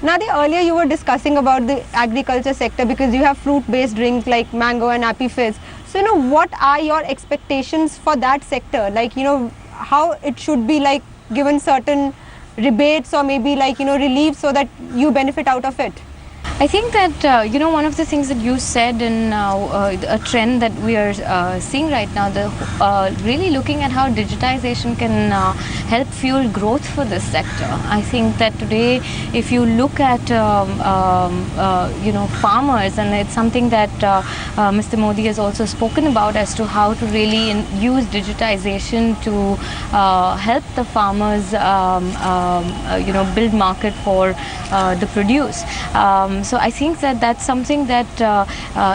Nadi, earlier you were discussing about the agriculture sector because you have fruit-based drinks like mango and Appy Fizz. So, what are your expectations for that sector? Like, how it should be like given certain rebates or maybe like, relief so that you benefit out of it? I think that, one of the things that you said in a trend that we are seeing right now, really looking at how digitization can help fuel growth for this sector. I think that today, if you look at, farmers, and it's something that Mr. Modi has also spoken about as to how to really use digitization to help the farmers, build market for the produce. So I think that that's something that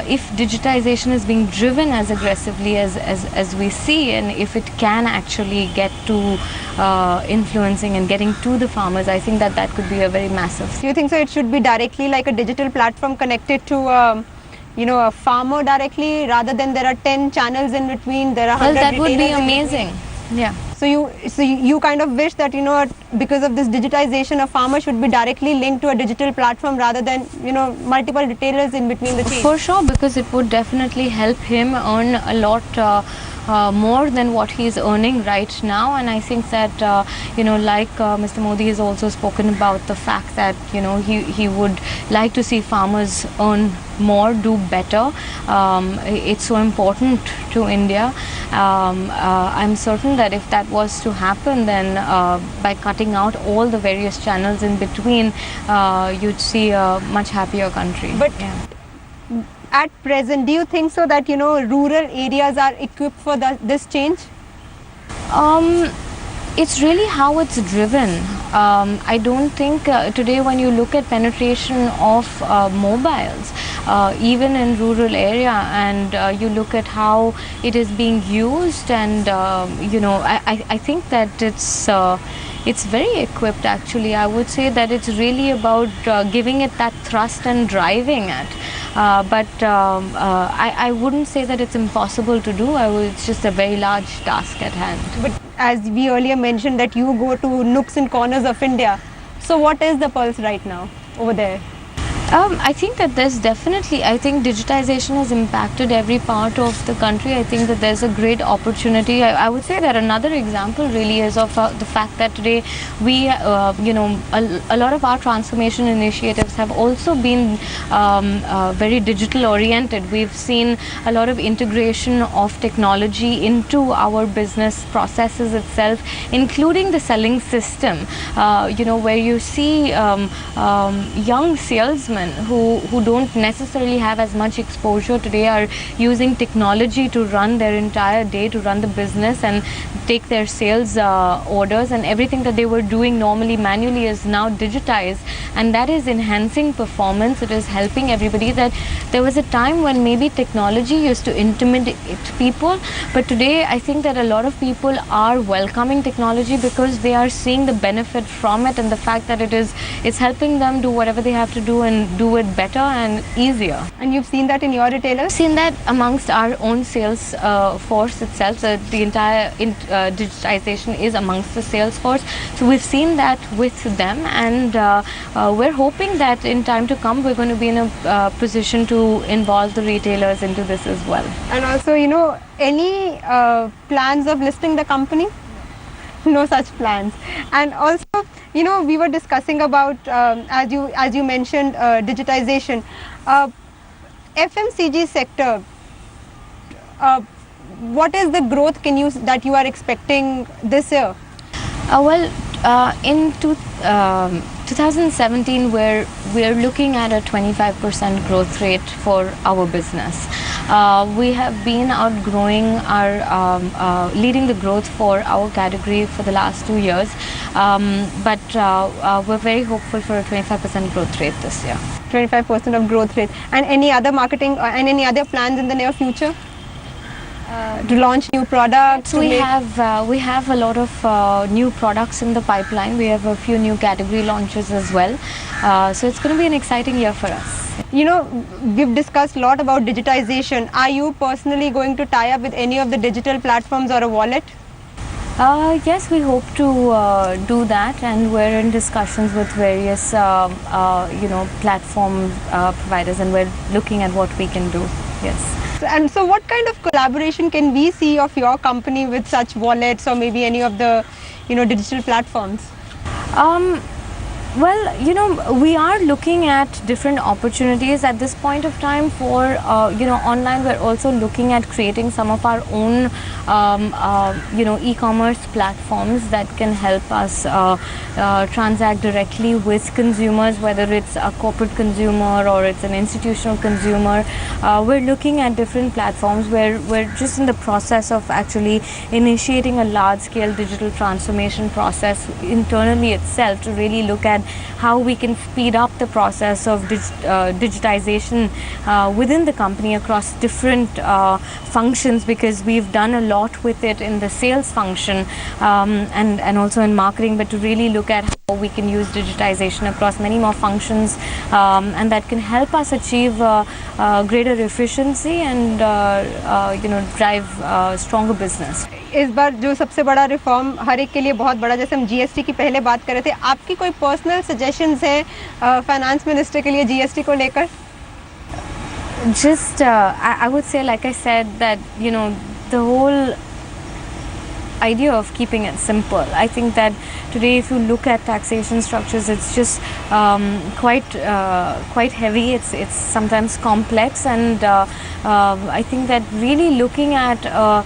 if digitization is being driven as aggressively as we see, and if it can actually get to influencing and getting to the farmers, I think that could be a very massive. Do you think so it should be directly like a digital platform connected to a farmer directly, rather than there are 10 channels in between, there are 100 Well, that would be retailers in amazing. between? Yeah. So you kind of wish that because of this digitization, a farmer should be directly linked to a digital platform rather than multiple retailers in between the chain. For sure, because it would definitely help him earn a lot more than what he is earning right now. And I think that Mr. Modi has also spoken about the fact that he would like to see farmers earn more, do better. It's so important to India. I'm certain that if that was to happen, then by cutting out all the various channels in between, you'd see a much happier country. But at present, do you think so that rural areas are equipped for this change? It's really how it's driven. I don't think today when you look at penetration of mobiles, even in rural area, and you look at how it is being used, and I think that it's very equipped actually. I would say that it's really about giving it that thrust and driving it. But I wouldn't say that it's impossible to do. It's just a very large task at hand. But as we earlier mentioned that you go to nooks and corners of India. So what is the pulse right now over there? I think that there's definitely, I think digitization has impacted every part of the country. I think that there's a great opportunity. I would say that another example really is of the fact that today we, a lot of our transformation initiatives have also been very digital oriented. We've seen a lot of integration of technology into our business processes itself, including the selling system, where you see young salesmen who don't necessarily have as much exposure today are using technology to run their entire day, to run the business and take their sales orders, and everything that they were doing normally manually is now digitized, and that is enhancing performance. It is helping everybody. That there was a time when maybe technology used to intimidate people, but today I think that a lot of people are welcoming technology because they are seeing the benefit from it, and the fact that it's helping them do whatever they have to do and do it better and easier. And you've seen that in your retailers? I've seen that amongst our own sales force itself. So the entire digitization is amongst the sales force. So we've seen that with them, and we're hoping that in time to come we're going to be in a position to involve the retailers into this as well. And also, any plans of listing the company? No such plans. And also, we were discussing about, as you mentioned, digitization. FMCG sector, what is the growth that you are expecting this year? In 2017, we're looking at a 25% growth rate for our business. We have been outgrowing our, leading the growth for our category for the last 2 years, but we're very hopeful for a 25% growth rate this year. 25% of growth rate. And any other marketing and any other plans in the near future? To launch new products? We have a lot of new products in the pipeline. We have a few new category launches as well. So it's going to be an exciting year for us. We've discussed a lot about digitization. Are you personally going to tie up with any of the digital platforms or a wallet? Yes, we hope to do that, and we're in discussions with various, platform providers, and we're looking at what we can do. Yes. And so what kind of collaboration can we see of your company with such wallets or maybe any of the, digital platforms? Well, we are looking at different opportunities at this point of time for, online. We're also looking at creating some of our own, e-commerce platforms that can help us transact directly with consumers, whether it's a corporate consumer or it's an institutional consumer. We're looking at different platforms where we're just in the process of actually initiating a large-scale digital transformation process internally itself to really look at how we can speed up the process of digitization within the company across different functions, because we've done a lot with it in the sales function and also in marketing, but to really look at how we can use digitization across many more functions, and that can help us achieve greater efficiency and drive stronger business. इस बार जो सबसे बड़ा reform हर एक के लिए बहुत बड़ा, जैसे हम जीएसटी की पहले बात कर रहे थे, आपकी कोई पर्सनल सजेशंस हैं फाइनेंस मिनिस्टर के लिए जीएसटी को लेकर? Just I would say, like I said, that the whole idea of keeping it simple. I think that today, if you look at taxation structures, it's just quite heavy. It's sometimes complex, and I think that really looking at a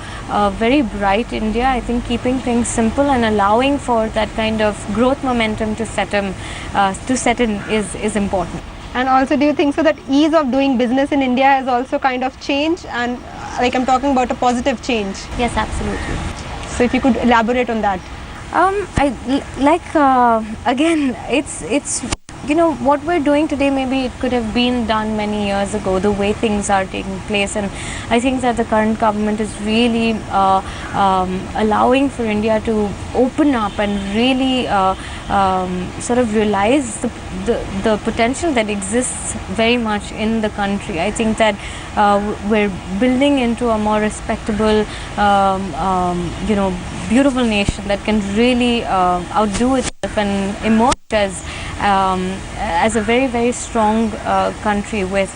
very bright India, I think keeping things simple and allowing for that kind of growth momentum to set in is important. And also, do you think so that ease of doing business in India has also kind of changed, and like I'm talking about a positive change? Yes, absolutely. So if you could elaborate on that. Again, it's what we're doing today, maybe it could have been done many years ago, the way things are taking place, and I think that the current government is really allowing for India to open up and really sort of realize the potential that exists very much in the country. I think that we're building into a more respectable, beautiful nation that can really outdo itself and emerge as a very, very strong country with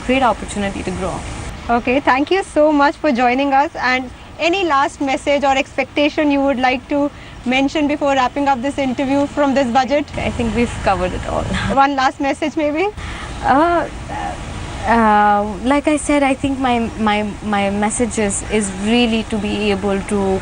great opportunity to grow. Okay, thank you so much for joining us. And any last message or expectation you would like to mention before wrapping up this interview from this budget? I think we've covered it all. One last message maybe? Like I said, I think my message is really to be able to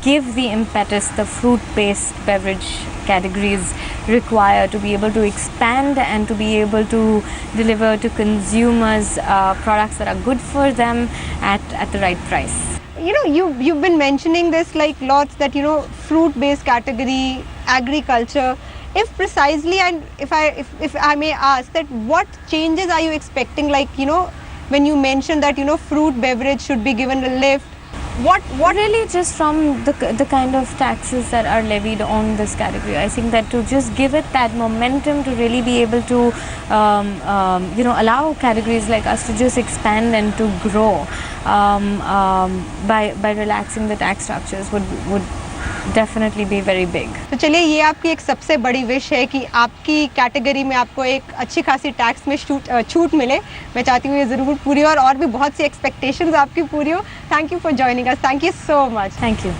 give the impetus the fruit-based beverage categories require to be able to expand and to be able to deliver to consumers products that are good for them at the right price. You've been mentioning this like lots, that fruit-based category, agriculture. If precisely, and if I may ask, that what changes are you expecting? Like when you mentioned that fruit beverage should be given a lift. What really just from the kind of taxes that are levied on this category. I think that to just give it that momentum to really be able to allow categories like us to just expand and to grow by relaxing the tax structures would definitely be very big. तो चलिए, ये आपकी एक सबसे बड़ी wish है कि आपकी कैटेगरी में आपको एक अच्छी खासी टैक्स में छूट मिले. मैं चाहती हूँ ये ज़रूर पूरी हो और भी बहुत सी एक्सपेक्टेशंस आपकी पूरी हो. Thank you for joining us. Thank you so much. Thank you.